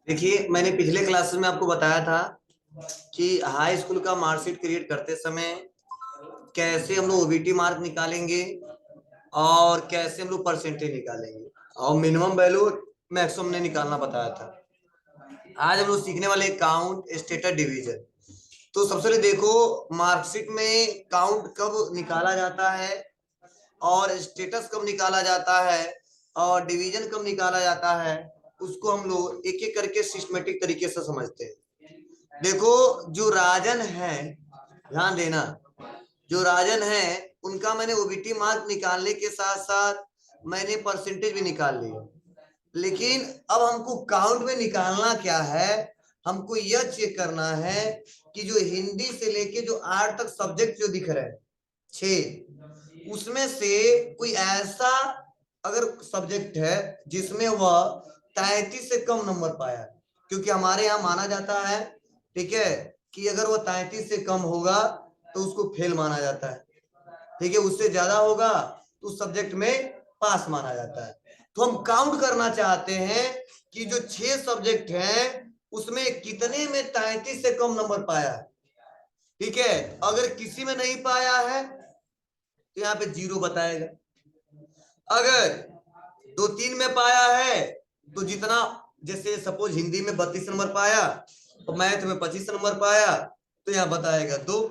देखिए, मैंने पिछले क्लासेस में आपको बताया था कि हाई स्कूल का मार्कशीट क्रिएट करते समय कैसे हम लोग ओबीटी मार्क निकालेंगे और कैसे हम लोग परसेंटेज निकालेंगे और मिनिमम वैल्यू मैक्सिमम ने निकालना बताया था। आज हम लोग सीखने वाले काउंट, स्टेटस, डिवीजन। तो सबसे पहले देखो, मार्कशीट में काउंट कब निकाला जाता है और स्टेटस कब निकाला जाता है और डिवीजन कब निकाला जाता है, उसको हम लोग एक एक करके सिस्टमेटिक तरीके से समझते हैं। देखो, जो राजन है, ध्यान देना, जो राजन है उनका मैंने ओबीटी मार्क निकालने के साथ साथ मैंने परसेंटेज भी निकाल लिया। लेकिन अब हमको काउंट में निकालना क्या है, हमको यह चेक करना है कि जो हिंदी से लेके जो 8 तक सब्जेक्ट जो दिख रहे हैं 6, उसमें से कोई ऐसा अगर सब्जेक्ट है जिसमें वह 33 से कम नंबर पाया, क्योंकि हमारे यहाँ माना जाता है, ठीक है, कि अगर वह 33 से कम होगा तो उसको फेल माना जाता है, ठीक है, उससे ज्यादा होगा तो उस सब्जेक्ट में पास माना जाता है। तो हम काउंट करना चाहते हैं कि जो 6 सब्जेक्ट हैं उसमें कितने में 33 से कम नंबर पाया है, ठीक है। अगर किसी में नहीं पाया है तो यहाँ पे 0 बताएगा। अगर 2-3 में पाया है तो जितना, जैसे सपोज हिंदी में 32 नंबर पाया तो मैथ में 25 नंबर पाया तो यहाँ बताएगा 2।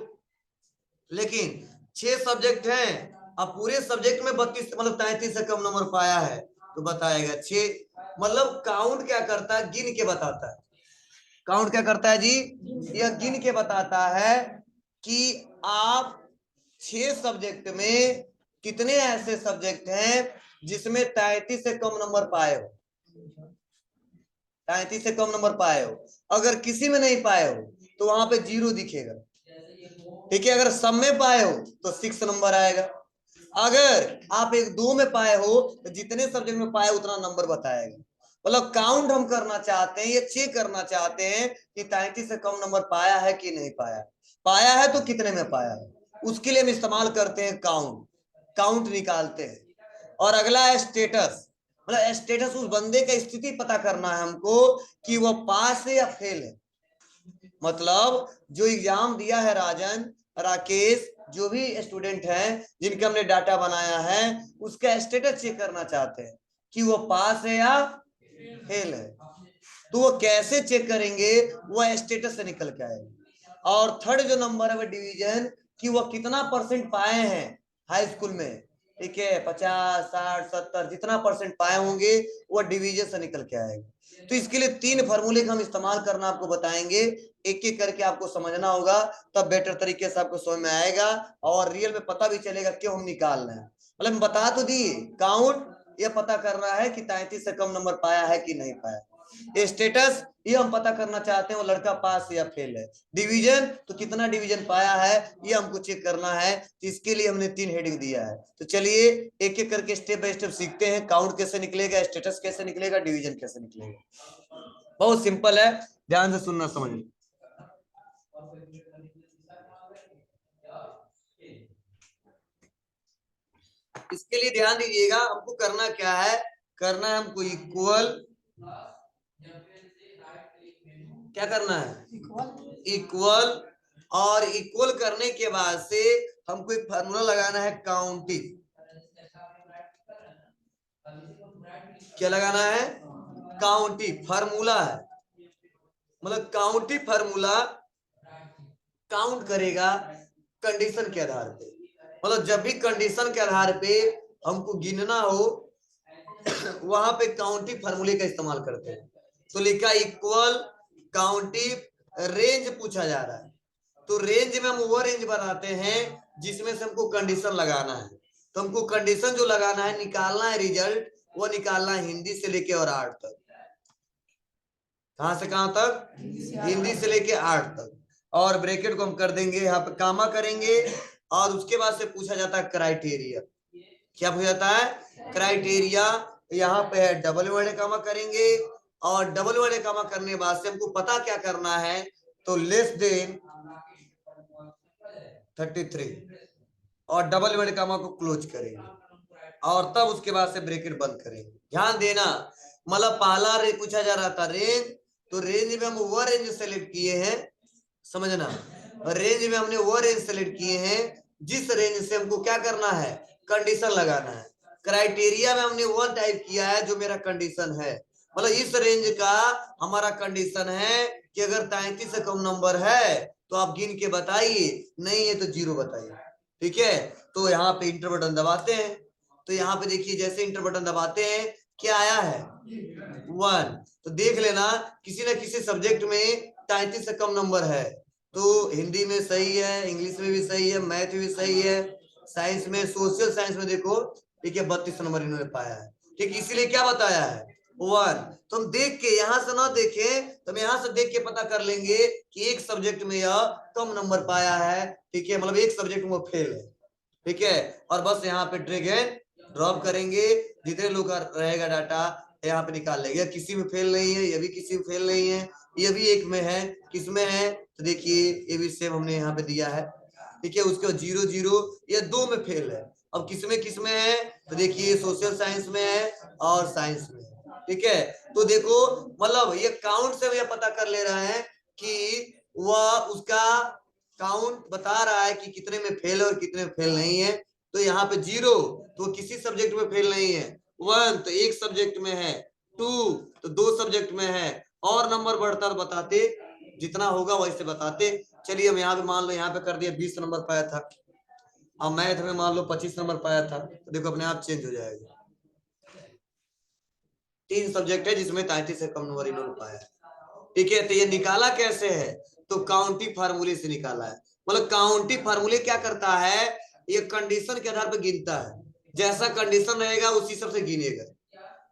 लेकिन 6 सब्जेक्ट हैं, अब पूरे सब्जेक्ट में 32 मतलब 33 से कम नंबर पाया है तो बताएगा 6। मतलब काउंट क्या करता है, गिन के बताता है। काउंट क्या करता है जी, यह गिन के बताता है कि आप 6 सब्जेक्ट में कितने ऐसे सब्जेक्ट हैं जिसमें 33 से कम नंबर पाए हो, 33 से कम नंबर पाए हो। अगर किसी में नहीं पाए हो तो वहां पे 0 दिखेगा, ठीक है। अगर सब में पाए हो तो 6 नंबर आएगा। अगर आप 1-2 में पाए हो तो जितने सब्जेक्ट में पाए उतना नंबर बताएगा। मतलब काउंट हम करना चाहते हैं, ये चेक करना चाहते हैं कि 33 से कम नंबर पाया है कि नहीं पाया। पाया है तो कितने में पाया है, उसके लिए हम इस्तेमाल करते हैं काउंट, काउंट निकालते हैं। और अगला है स्टेटस। मतलब स्टेटस, उस बंदे का स्थिति पता करना है हमको कि वह पास है या फेल है। मतलब जो एग्जाम दिया है राजन, राकेश, जो भी स्टूडेंट हैं जिनका हमने डाटा बनाया है, उसका स्टेटस चेक करना चाहते हैं कि वो पास है या फेल है। तो वो कैसे चेक करेंगे, वो स्टेटस से निकल के आएगा। और थर्ड जो नंबर है वो डिवीजन, कि वो कितना परसेंट पाए हैं हाई स्कूल में, ठीक है, 50, 60, 70 जितना परसेंट पाए होंगे वो डिवीजन से निकल के आएगा। तो इसके लिए 3 फार्मूले का हम इस्तेमाल करना आपको बताएंगे, एक एक करके आपको समझना होगा, तब बेटर तरीके से आपको समझ में आएगा और रियल में पता भी चलेगा क्यों हम निकाल रहे हैं। मतलब बता तो दिए, काउंट ये पता करना है कि 33 से कम नंबर पाया है कि नहीं पाया। स्टेटस ये हम पता करना चाहते हैं वो लड़का पास या फेल है। डिवीजन तो कितना डिवीजन पाया है ये हमको चेक करना है, तो इसके लिए हमने 3 हेडिंग दिया है। तो चलिए एक एक करके स्टेप बाय स्टेप सीखते हैं, काउंट कैसे निकलेगा, स्टेटस कैसे निकलेगा, डिवीजन कैसे निकलेगा। बहुत सिंपल है, ध्यान से सुनना समझना। इसके लिए ध्यान दीजिएगा, हमको करना क्या है, करना है हमको इक्वल, क्या करना है, इक्वल। और इक्वल करने के बाद से हमको एक फार्मूला लगाना है काउंटिंग। क्या लगाना है, काउंटिंग फार्मूला है। मतलब काउंटिंग फार्मूला काउंट करेगा कंडीशन के आधार पे। मतलब जब भी कंडीशन के आधार पे हमको गिनना हो वहां पे काउंटिंग फार्मूले का इस्तेमाल करते हैं। तो लिखा इक्वल काउंटिंग रेंज पूछा जा रहा है, तो रेंज में हम वो रेंज बनाते हैं जिसमें से हमको कंडीशन लगाना है। तो हमको कंडीशन जो लगाना है, निकालना है रिजल्ट, वो निकालना है हिंदी से लेके और 8 तक। कहां से कहां तक, हिंदी से लेके 8 तक। और ब्रैकेट को हम कर देंगे यहाँ पे कामा करेंगे, और उसके बाद से पूछा जाता है क्राइटेरिया। क्या पूछा जाता है, क्राइटेरिया। यहाँ पे है डबल वर्ड कामा करेंगे, और डबल वर्ड कामा करने के बाद से हमको पता क्या करना है, तो लेस देन 33 और डबल वर्ड कामा को क्लोज करेंगे और तब उसके बाद से ब्रैकेट बंद करेंगे। ध्यान देना, मतलब पहला पूछा जा रहा था रेंज, तो रेंज में हम वो रेंज सेलेक्ट किए हैं, समझना, रेंज में हमने वो रेंज सेलेक्ट किए हैं जिस रेंज से हमको क्या करना है, कंडीशन लगाना है। क्राइटेरिया में हमने वो टाइप किया है जो मेरा कंडीशन है, मतलब इस रेंज का हमारा कंडीशन है कि अगर 33 से कम नंबर है तो आप गिन के बताइए, नहीं है तो 0 बताइए। ठीक है, तो यहाँ पे इंटर बटन दबाते हैं, तो यहाँ पे देखिए जैसे इंटर बटन दबाते हैं क्या आया है, 1। तो देख लेना किसी न किसी सब्जेक्ट में 33 से कम नंबर है, तो हिंदी में सही है, इंग्लिश में भी सही है, मैथ में भी सही है, साइंस में, सोशल साइंस में देखो, ठीक है 32 नंबर इन्होंने पाया है। ठीक, इसीलिए क्या बताया है, 1। तो हम देख के यहाँ से ना देखें तो हम यहाँ से देख के पता कर लेंगे कि एक सब्जेक्ट में यह कम नंबर पाया है, ठीक है, मतलब एक सब्जेक्ट में वो फेल है। ठीक है, और बस यहाँ पे ड्रैग एंड ड्रॉप करेंगे, जितने लोग का रहेगा डाटा यहाँ पे निकाल लेंगे। किसी में फेल नहीं है, ये भी किसी में फेल नहीं है, ये भी एक में है, किसमें है, तो देखिए ये भी सेम हमने यहाँ पे दिया है। ठीक है, उसके बाद 0 0, ये 2 में फेल है। अब किसमें है, तो देखिए सोशल साइंस में है और साइंस में है। ठीक है, तो देखो मतलब ये काउंट से ये पता कर ले रहा है कि वह उसका काउंट बता रहा है कि कितने में फेल है और कितने में फेल नहीं है। तो यहाँ पे 0 तो किसी सब्जेक्ट में फेल नहीं है, 1 तो एक सब्जेक्ट में है, 2 तो 2 सब्जेक्ट में है, और नंबर बढ़ता तो बताते, जितना होगा वैसे बताते। चलिए हम यहाँ पे मान लो यहाँ पे कर दिया 20 नंबर पाया था, अब मैथ में मान लो 25 नंबर पाया था, तो देखो अपने आप चेंज हो जाएगा। 3 सब्जेक्ट है जिसमें 33 से कम नंबर इन्होंने पाया। ठीक है, तो ये निकाला कैसे है, तो काउंटिंग फार्मूले से निकाला है। मतलब काउंटिंग फार्मूले क्या करता है, ये कंडीशन के आधार पर गिनता है, जैसा कंडीशन रहेगा उसी सबसे गिनेगा,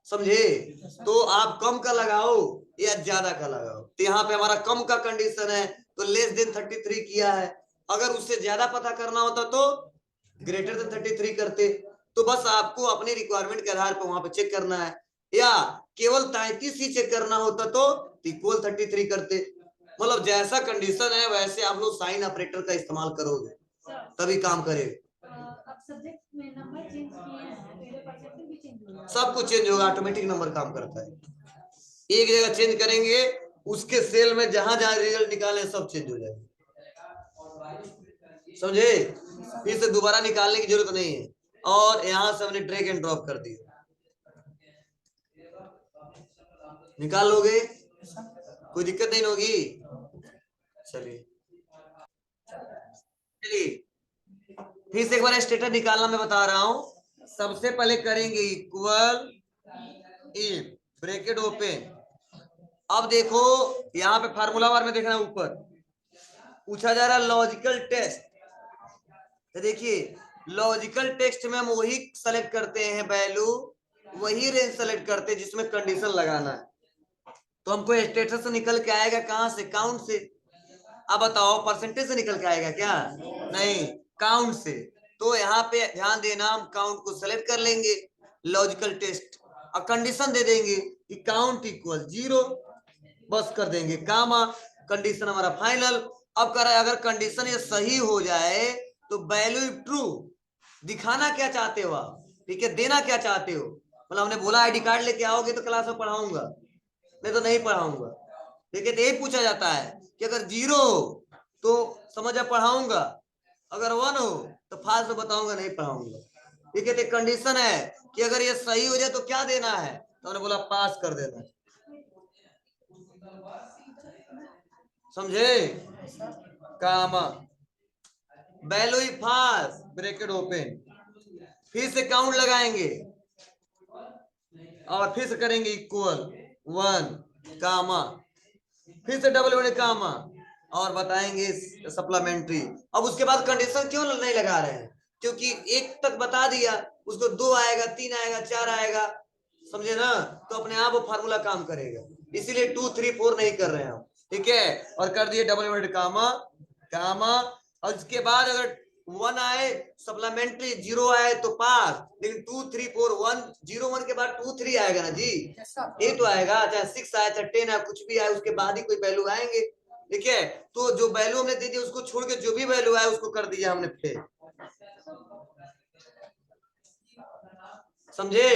समझे। तो आप कम का लगाओ या ज्यादा का लगाओ, तो यहाँ पे हमारा कम का कंडीशन है तो लेस देन 33 किया है, अगर उससे ज्यादा पता करना होता तो ग्रेटर देन 33 करते। तो बस आपको अपनी रिक्वायरमेंट के आधार पर वहां पे चेक करना है, या केवल 33 ही चेक करना होता तो इक्वल 33 करते। मतलब जैसा कंडीशन है वैसे आप लोग साइन ऑपरेटर का इस्तेमाल करोगे तभी काम करेगा। अब सब्जेक्ट में नंबर चेंज किए हैं तो ये परसेंटेज भी चेंज होगा, सब कुछ चेंज होगा, ऑटोमेटिक नंबर काम करता है। एक जगह चेंज करेंगे उसके सेल में जहां जहां रिजल्ट निकाले सब चेंज हो जाएगा, समझे। फिर से दोबारा निकालने की जरूरत नहीं है, और यहां से हमने ड्रैग एंड ड्रॉप कर दिया, निकाल लोगे, कोई दिक्कत नहीं होगी। चलिए चलिए फिर से एक बार स्टेटस निकालना मैं बता रहा हूं। सबसे पहले करेंगे इक्वल इफ ब्रैकेट ओपन। अब देखो यहाँ पे फार्मूला बार में देखना, ऊपर पूछा जा रहा है लॉजिकल टेस्ट, तो देखिए लॉजिकल टेस्ट में हम वही सेलेक्ट करते हैं वैल्यू, वही रेंज सेलेक्ट करते हैं जिसमें कंडीशन लगाना है। तो हमको स्टेटस से निकल के आएगा कहां से, काउंट से। अब बताओ परसेंटेज से निकल के आएगा क्या, नहीं, काउंट से। तो यहाँ पे ध्यान देना, हम काउंट को सेलेक्ट कर लेंगे, लॉजिकल टेस्ट, और कंडीशन दे देंगे कि काउंट इक्वल 0, बस कर देंगे कामा, कंडीशन हमारा फाइनल। अब कर अगर कंडीशन ये सही हो जाए तो वैल्यू ट्रू, दिखाना क्या चाहते हो आप, ठीक है, देना क्या चाहते हो। मतलब हमने बोला आईडी कार्ड लेके आओगे तो क्लास में पढ़ाऊंगा, नहीं तो नहीं पढ़ाऊंगा। ठीक है, तो यही पूछा जाता है कि अगर 0 हो तो समझ पढ़ाऊंगा, अगर 1 हो तो फास्ट में बताऊंगा नहीं पढ़ाऊंगा। ठीक है, तो कंडीशन है कि अगर ये सही हो जाए तो क्या देना है, तो हमने बोला पास कर देना है, समझे, कामा वैल्यू फास्ट ब्रैकेट ओपन, फिर से काउंट लगाएंगे और फिर से करेंगे इक्वल 1 कामा, फिर से डबल बड़े कामा, और बताएंगे सप्लीमेंट्री। अब उसके बाद कंडीशन क्यों नहीं लगा रहे हैं, क्योंकि 1 तक बता दिया, उसको 2 आएगा, 3 आएगा, 4 आएगा, समझे ना, तो अपने आप वो फार्मूला काम करेगा, इसीलिए 2 3 4 नहीं कर रहे हैं हम। ठीक है, और कर दिए डबल बड़े कामा कामा, और उसके बाद अगर 1 आए सप्लीमेंट्री, 0 आए तो पास, लेकिन 2 3 4 1 0 1 के बाद 2 3 आएगा ना जी, ये तो आएगा, चाहे 6 आए चाहे 10 आए, कुछ भी आए उसके बाद ही कोई वैल्यू आएंगे। ठीक है, तो जो वैल्यू हमने दे दी उसको छोड़ के जो भी वैल्यू आए उसको कर दिया हमने फेल, समझे।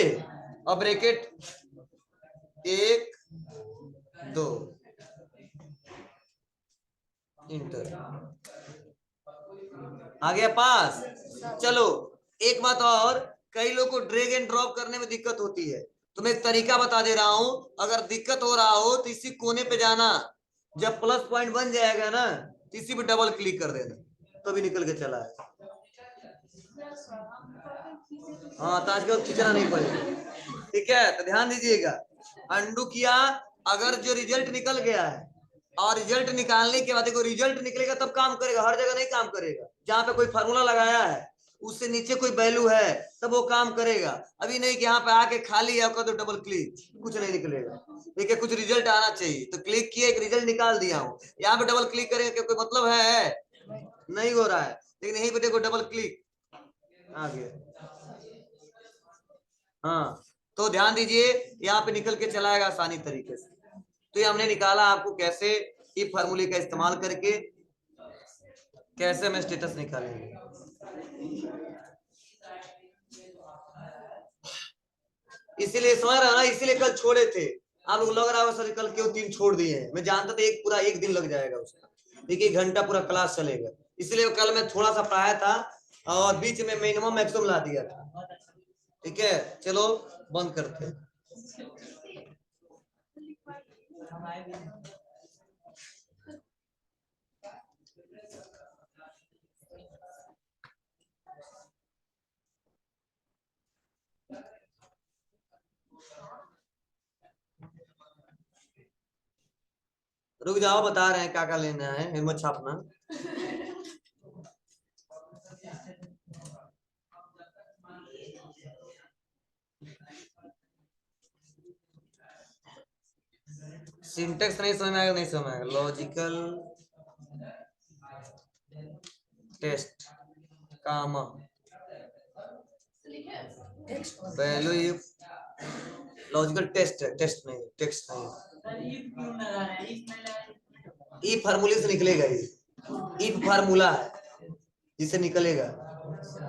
अब ब्रैकेट 1 2 इंटर आ गया पास। चलो एक बात और, कई लोग को ड्रैग एंड ड्रॉप करने में दिक्कत होती है, तो मैं एक तरीका बता दे रहा हूं। अगर दिक्कत हो रहा हो तो इसी कोने पे जाना, जब प्लस पॉइंट बन जाएगा ना तो इसी पे डबल क्लिक कर देना, तो भी निकल के चला है। हाँ तो आजकल खींचना नहीं पड़ेगा, ठीक है। तो ध्यान दीजिएगा, अंडू किया, अगर जो रिजल्ट निकल गया है और रिजल्ट निकालने के बाद देखो रिजल्ट निकलेगा तब काम करेगा, हर जगह नहीं काम करेगा। जहां पे कोई फार्मूला लगाया है उससे नीचे कोई वैल्यू है तब वो काम करेगा। अभी नहीं कि यहाँ पे आके खाली है कर दो डबल क्लिक, कुछ नहीं निकलेगा। देखिए कुछ रिजल्ट आना चाहिए, तो क्लिक किए एक रिजल्ट निकाल दिया हूँ, यहाँ पे डबल क्लिक करेंगे क्या कोई मतलब है? नहीं हो रहा है, लेकिन यहीं पे देखो डबल क्लिक आ गया। हाँ तो ध्यान दीजिए, यहाँ पे निकल के चला आएगा आसानी तरीके से। तो ये हमने निकाला आपको कैसे इफ फार्मूले का इस्तेमाल करके कैसे हम स्टेटस निकालेंगे। इसीलिए समझ रहा ना, इसीलिए कल छोड़े थे आप लोग, लग रहा है सर कल क्यों 3 छोड़ दिए हैं। मैं जानता था एक पूरा एक दिन लग जाएगा उसका, देखिए 1 घंटा पूरा क्लास चलेगा, इसलिए कल मैं थोड़ा सा पढ़ाया था और बीच में मिनिमम मैक्सिमम ला दिया था। ठीक है चलो बंद करते हैं। रुक जाओ बता रहे हैं क्या क्या लेना है, हिम्मत छापना। सिंटेक्स नहीं समझ में आएगा, नहीं समझ में आएगा। Logical test comma value if, logical test है, टेस्ट नहीं टेक्स्ट नहीं। ई फार्मूले से निकलेगा, ये इफ फार्मूला है जिससे निकलेगा,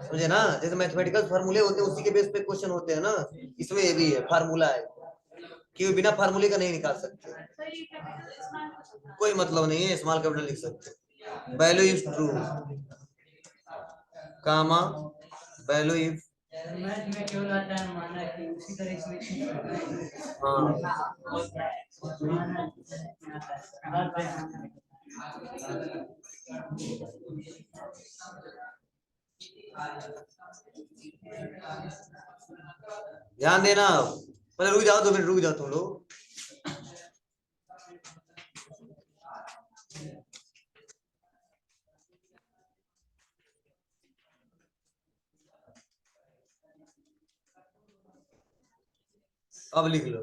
समझे ना। जैसे मैथमेटिकल फार्मूले होते हैं उसी के बेस पे क्वेश्चन होते हैं ना, इसमें ये भी है फार्मूला है कि बिना फार्मूले का नहीं निकाल सकते। कोई मतलब नहीं है, स्मॉल कैपिटल लिख सकते। Value if true comma value if, ध्यान देना। पहले रुक जाओ 2 मिनट, रुक जाओ तुम लोग। अब लिख लो,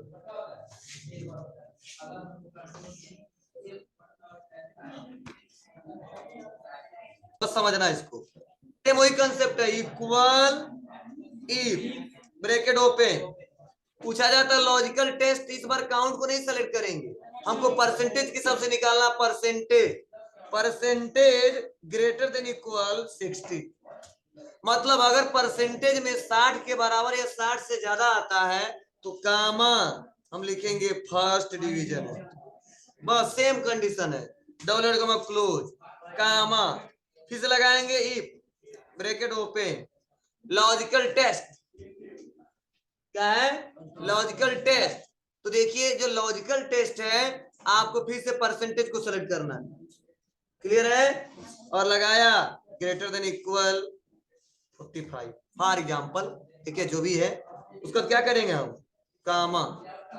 बस समझना इसको। वही कंसेप्ट है, इक्वल इफ ब्रैकेट ओपन। पूछा जाता है लॉजिकल टेस्ट, इस बार काउंट को नहीं सेलेक्ट करेंगे, हमको परसेंटेज के हिसाब से निकालना। Percentage, percentage greater than equal 60, मतलब अगर परसेंटेज में 60 के बराबर या 60 से ज्यादा आता है तो कामा हम लिखेंगे फर्स्ट डिवीजन है, बस सेम कंडीशन है। डबल कमा क्लोज कामा, फिर से लगाएंगे if bracket open. Logical test क्या है? Logical test. तो देखिए जो लॉजिकल टेस्ट है आपको फिर से परसेंटेज को सेलेक्ट करना है, क्लियर है। और लगाया greater than equal 45 for example, ठीक है जो भी है उसका क्या करेंगे हम, कामा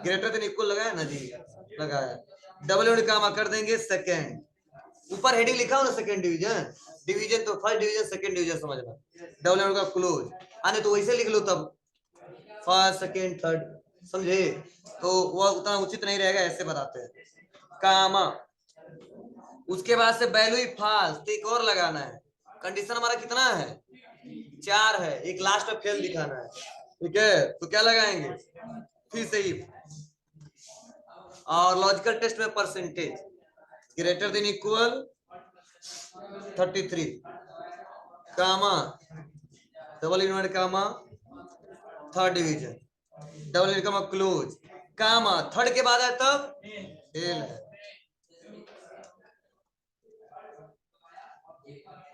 ग्रेटर देन इक्वल लगाया ना जी, लगाया डबल कामा कर देंगे सेकेंड। ऊपर हेडिंग लिखा हो ना सेकेंड डिवीजन, डिवीजन तो फर्स्ट डिवीजन सेकेंड डिवीजन समझना। डबल का क्लोज आने तो वैसे लिख लो तब फर्स्ट सेकेंड थर्ड, समझे। तो वह उतना उचित नहीं रहेगा, ऐसे बताते हैं कामा। उसके बाद से वैल्यू ही फाल्स, तो एक और लगाना है। कंडीशन हमारा कितना है, 4 है, एक लास्ट में फेल दिखाना है, ठीक है। तो क्या लगाएंगे फिर से इफ, और लॉजिकल टेस्ट में परसेंटेज ग्रेटर देन इक्वल 33 कामा डबल इनवर्ट कामा थर्ड डिवीजन डबल इनवर्ट कामा क्लोज कामा, थर्ड के बाद है तब फेल है।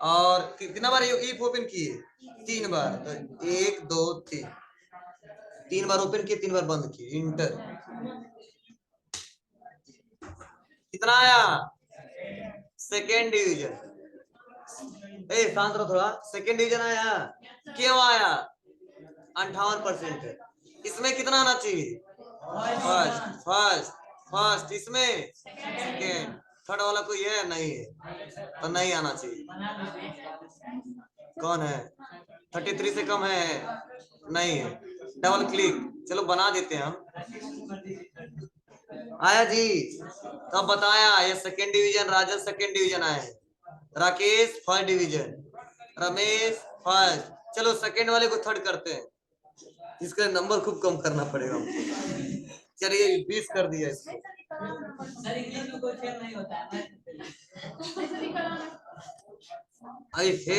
और कितना बार इफ ओपन किए? 3 बार। तो 1 2 3, 3 बार ओपन किए, 3 बार बंद किए, इंटर। कितना आया? Second division. शांत रहो थोड़ा। सेकेंड डिवीजन आया। क्यों आया? 58%। इसमें कितना आना चाहिए? First first first. इसमें सेकेंड। थर्ड वाला कोई है? नहीं है, तो नहीं आना चाहिए। कौन है? 33 से कम है? नहीं है। डबल क्लिक, चलो बना देते हैं हम। आया जी? तब बताया ये सेकेंड डिवीजन, राजन सेकेंड डिवीजन आए हैं, Rakesh first division, Ramesh first. चलो सेकेंड वाले को थर्ड करते हैं, इसका नंबर खूब कम करना पड़ेगा। चलिए 20 कर दिया इसको। अरे